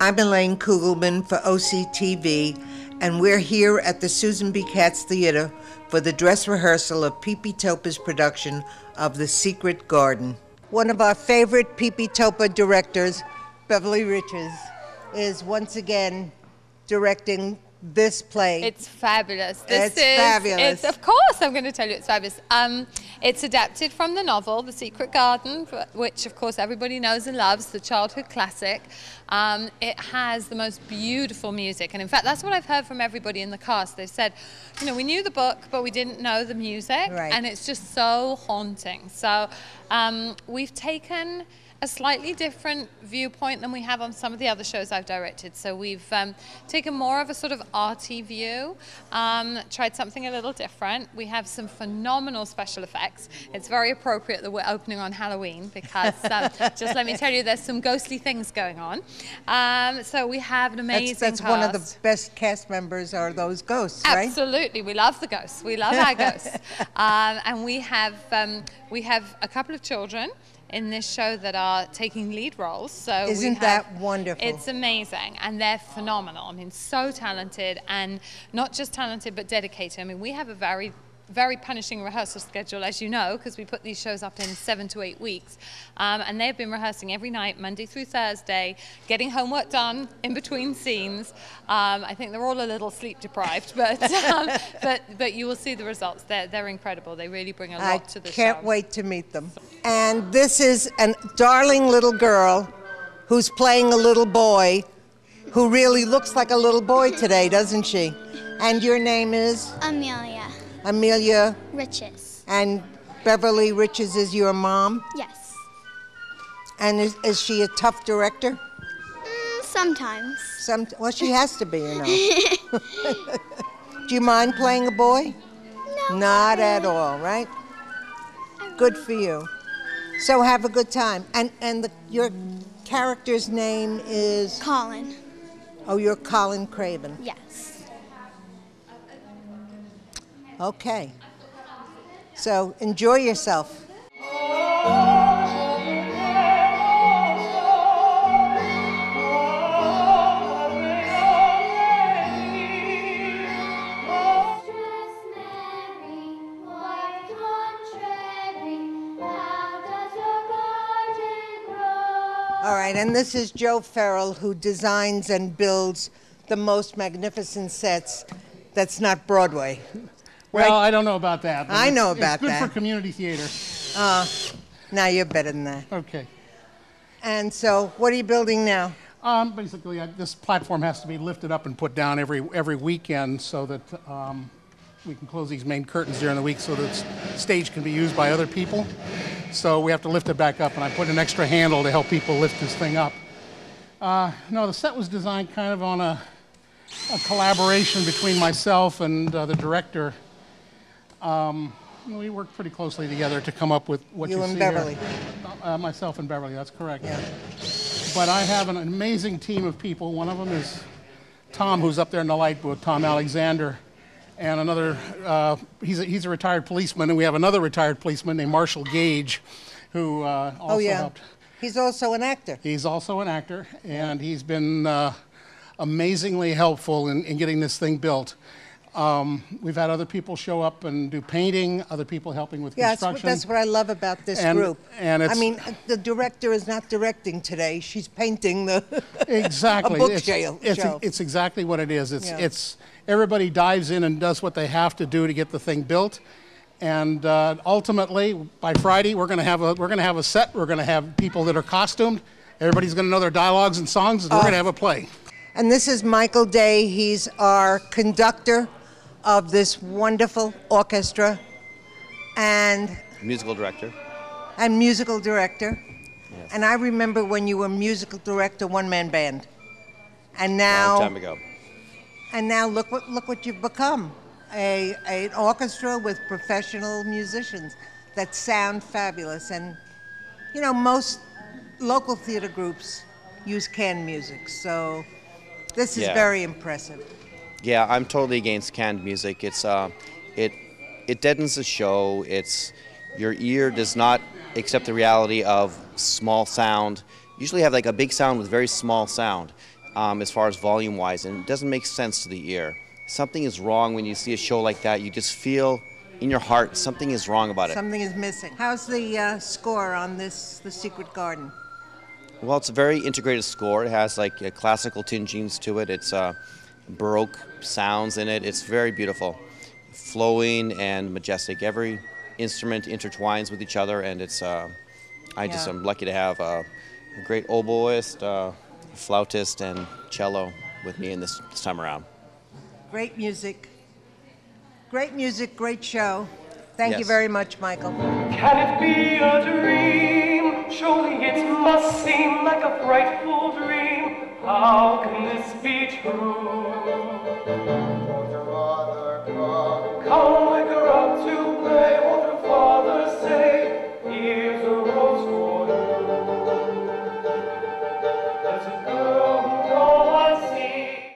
I'm Elaine Kugelman for OCTV, and we're here at the Susan B. Katz Theater for the dress rehearsal of PPTOPA's production of The Secret Garden. One of our favorite PPTOPA directors, Beverly Riches, is once again directing this play. It's fabulous. Fabulous. Of course, I'm going to tell you it's fabulous. It's adapted from the novel, The Secret Garden, which of course everybody knows and loves, the childhood classic. It has the most beautiful music, and in fact that's what I've heard from everybody in the cast. They've said, you know, we knew the book but we didn't know the music, right. And it's just so haunting. So we've taken a slightly different viewpoint than we have on some of the other shows I've directed. So we've taken more of a sort of arty view, tried something a little different. We have some phenomenal special effects. It's very appropriate that we're opening on Halloween because just let me tell you, there's some ghostly things going on. So we have an amazing That's cast. One of the best cast members are those ghosts, right? Absolutely, we love the ghosts. We love our ghosts. And we have a couple of children in this show that are taking lead roles. So isn't that wonderful? It's amazing, and they're phenomenal. I mean, so talented, and not just talented but dedicated. I mean, we have a very punishing rehearsal schedule, as you know, because we put these shows up in 7 to 8 weeks. And they've been rehearsing every night, Monday through Thursday, getting homework done in between scenes. I think they're all a little sleep deprived, but you will see the results. They're incredible. They really bring a lot to the show. I can't wait to meet them. And this is a darling little girl who's playing a little boy who really looks like a little boy today, doesn't she? And your name is? Amelia. Amelia Riches. And Beverly Riches is your mom? Yes. And is she a tough director? Sometimes. Well, she has to be, you know. Do you mind playing a boy? No. Not at all, right? Good for you. So have a good time. And your character's name is? Colin. Oh, you're Colin Craven. Yes. Okay. So enjoy yourself. All right, and this is Joe Farrell, who designs and builds the most magnificent sets that's not Broadway. Well, right? I don't know about that. I know about that. It's good for community theater. Now you're better than that. Okay. And so, what are you building now? Basically, this platform has to be lifted up and put down every weekend so that we can close these main curtains during the week so that the stage can be used by other people. So we have to lift it back up, and I put an extra handle to help people lift this thing up. No, the set was designed kind of on a collaboration between myself and the director. We worked pretty closely together to come up with what you see here. You and Beverly. Myself and Beverly, that's correct. Yeah. But I have an amazing team of people. One of them is Tom, who's up there in the light booth, Tom Alexander. And another, he's a retired policeman, and we have another retired policeman named Marshall Gage, who also helped. He's also an actor. He's also an actor, and he's been amazingly helpful in getting this thing built. We've had other people show up and do painting, other people helping with construction. That's what I love about this group. And I mean, the director is not directing today. She's painting the exactly. a bookshelf. It's exactly what it is. It's everybody dives in and does what they have to do to get the thing built. And ultimately, by Friday, we're going to have a set. We're going to have people that are costumed. Everybody's going to know their dialogues and songs, and we're going to have a play. And this is Michael Day. He's our conductor of this wonderful orchestra and musical director. And musical director. Yes. And I remember when you were musical director, one-man band. And now, long time ago. And now look what you've become. An orchestra with professional musicians that sound fabulous. And you know, most local theater groups use canned music, so this is very impressive. Yeah, I'm totally against canned music. It's it deadens the show. Your ear does not accept the reality of small sound. You usually have like a big sound with very small sound. as far as volume-wise, and it doesn't make sense to the ear. Something is wrong when you see a show like that. You just feel in your heart something is wrong about it. Something is missing. How's the score on this, The Secret Garden? Well, it's a very integrated score. It has like classical tingeings to it. It's Baroque sounds in it. It's very beautiful, flowing and majestic. Every instrument intertwines with each other, and it's. I'm lucky to have a great oboist, flautist, and cello with me in this time around. Great music. Great music, great show. Thank you Yes. very much, Michael. Can it be a dream? Surely it must seem like a frightful dream. How can this be true? Come with her out to play. Won't her father say, here's a rose for you. There's a girl who no one sees.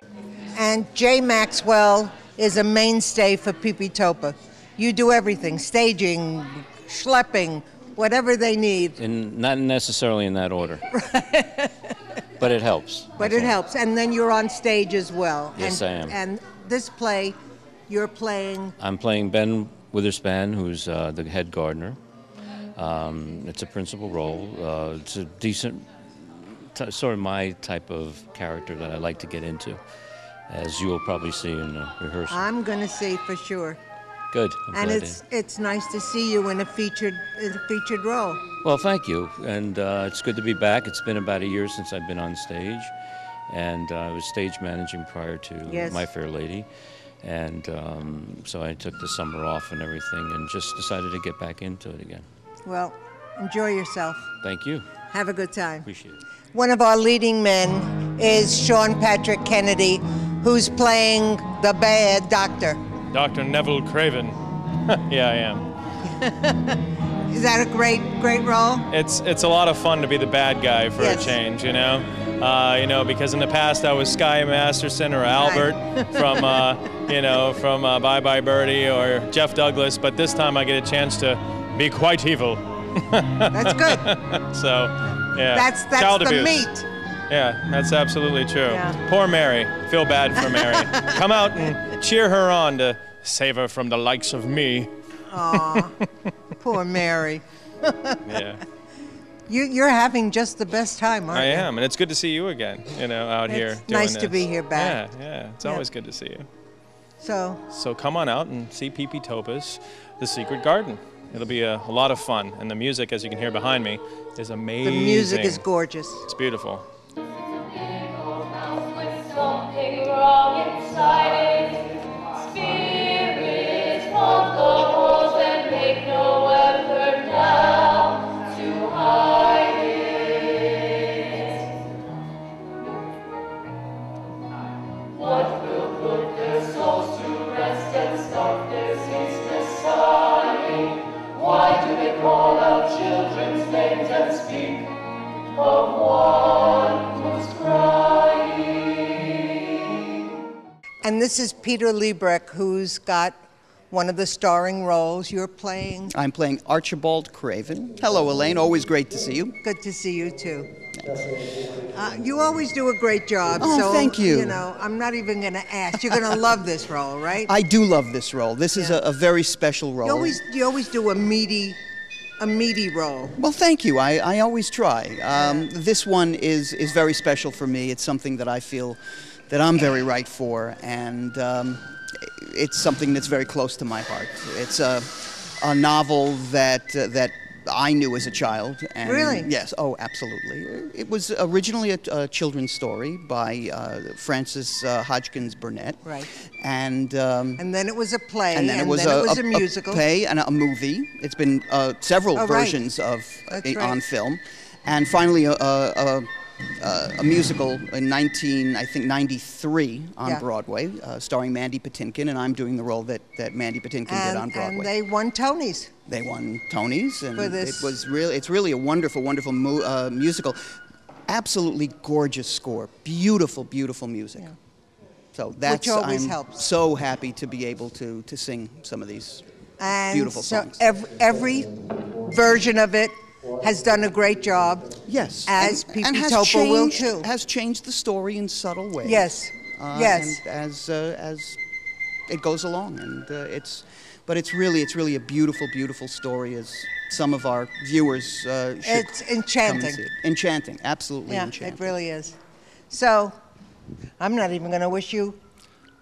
And Jay Maxwell is a mainstay for PPTOPA. You do everything, staging, schlepping, whatever they need. And not necessarily in that order. But it helps. But it helps. And then you're on stage as well. Yes, I am. And this play, you're playing... I'm playing Ben Witherspan, who's the head gardener. It's a principal role. It's a decent, sort of my type of character that I like to get into, as you will probably see in the rehearsal. I'm going to see for sure. Good. I'm And glad it's nice to see you in a featured role. Well, thank you. And it's good to be back. It's been about a year since I've been on stage. And I was stage managing prior to Yes. My Fair Lady. And so I took the summer off and everything and just decided to get back into it again. Well, enjoy yourself. Thank you. Have a good time. Appreciate it. One of our leading men is Sean Patrick Kennedy, who's playing the bad doctor. Dr. Neville Craven. Yeah, I am. Is that a great role? It's a lot of fun to be the bad guy for Yes. a change, you know? Because in the past I was Sky Masterson or Albert from Bye Bye Birdie or Jeff Douglas, but this time I get a chance to be quite evil. That's good. So, yeah. That's Child the abuse. meat. Yeah, that's absolutely true. Yeah. Poor Mary. Feel bad for Mary. Come out and cheer her on to save her from the likes of me. Aw, poor Mary. Yeah. You're having just the best time, aren't I you? am, and it's good to see you again, out here It's doing nice to this. be here back. Yeah, it's Yeah. always good to see you. So come on out and see PPTOPA's The Secret Garden. It'll be a lot of fun, and the music, as you can hear behind me, is amazing. the music is gorgeous. It's beautiful. Something wrong inside it. Spirits want the halls and make no effort now to hide it. What will put their souls to rest and stop their ceaseless sighing? Why do they call out children's names and speak of one who's crying? And this is Peter Liebrecht, who's got one of the starring roles. You're playing. I'm playing Archibald Craven. Hello, Elaine. Always great to see you. Good to see you too. You always do a great job. Oh, so, thank you. I'm not even going to ask. You're going to love this role, right? I do love this role. This is a very special role. You always do a meaty role. Well, thank you. I always try. This one is very special for me. It's something that I feel that I'm very right for, and it's something that's very close to my heart. It's a novel that I knew as a child. And Really? Yes. Oh, absolutely. It was originally a children's story by Frances Hodgkins Burnett. Right. And then it was a play, and then it was a musical. play and a movie. It's been several right. versions of That's right. on film, and finally a musical in 1993 on Yeah. Broadway, starring Mandy Patinkin, and I'm doing the role that Mandy Patinkin did on Broadway. And they won Tonys. They won Tonys, and For this. it's really a wonderful musical. Absolutely gorgeous score, beautiful music. Yeah. So that's Which always I'm helps. so happy to be able to sing some of these And beautiful so songs. every version of it has done a great job. Yes. As and has PPTOPA will changed, too. has changed the story in subtle ways. Yes. Yes. And as it goes along, and but it's really a beautiful, beautiful story, as some of our viewers should It's enchanting. come and see it. Enchanting, absolutely Yeah, enchanting. it really is. So, I'm not even going to wish you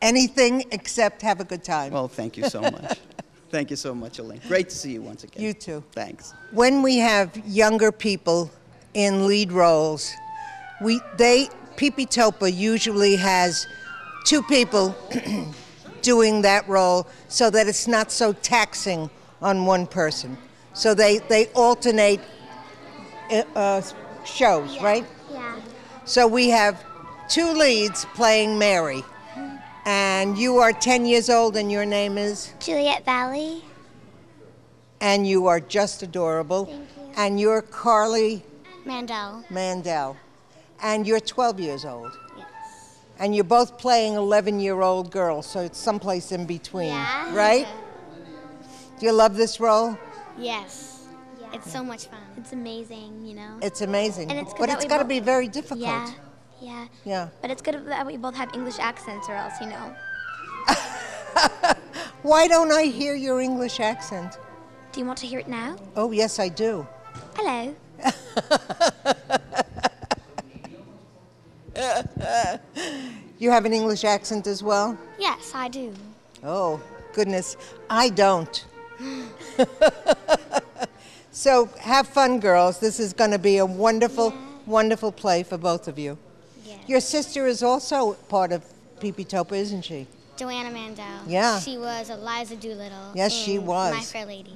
anything except have a good time. Well, thank you so much. Thank you so much, Elaine. Great to see you once again. You too. Thanks. When we have younger people in lead roles, PPTOPA usually has two people doing that role so that it's not so taxing on one person. So they alternate shows, right? Yeah. So we have two leads playing Mary. And you are 10 years old and your name is? Juliet Valley. And you are just adorable. Thank you. And you're Carly Mandel. And you're 12 years old. Yes. And you're both playing 11-year-old girls, so it's someplace in between, Yeah. right? Do you love this role? Yes. It's so much fun. It's amazing, you know. It's amazing. And it's good but that it's we got to both- be very difficult. Yeah. Yeah. Yeah. But it's good that we both have English accents, or else, you know. Why don't I hear your English accent? Do you want to hear it now? Oh, yes, I do. Hello. You have an English accent as well? Yes, I do. Oh, goodness. I don't. So have fun, girls. This is going to be a wonderful, wonderful play for both of you. Yeah. Your sister is also part of PPTOPA, isn't she? Joanna Mandel. Yeah. She was Eliza Doolittle. Yes, she in was. My Fair Lady.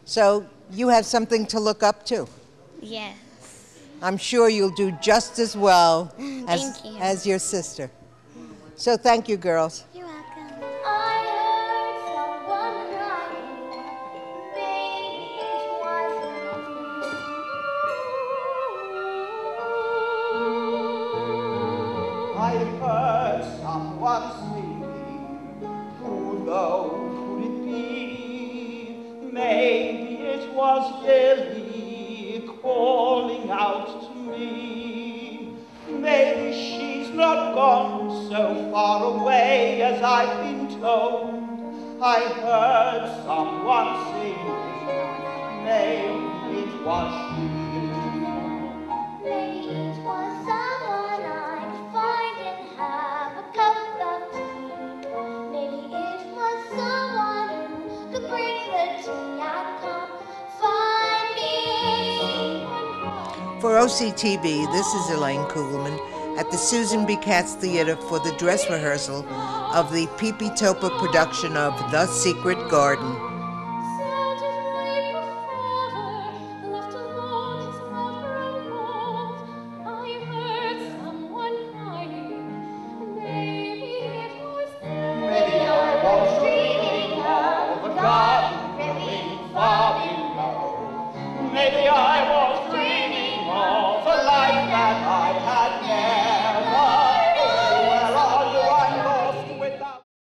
So you have something to look up to. Yes. I'm sure you'll do just as well Thank you. as your sister. So thank you, girls. You're welcome. I heard someone crying. Maybe it was me. I heard someone singing. Who knows could it be? Maybe it was Lily calling out to me. Maybe she's not gone so far away as I've been told. I heard someone singing. Maybe it was she. Maybe it was someone I'd find and have a cup of tea. Maybe it was someone who could bring the tea and come find me. For OCTV, this is Elaine Kugelman at the Susan B. Katz Theater for the dress rehearsal of the PPTOPA production of The Secret Garden. Maybe I was dreaming of a garden growing far below. Maybe I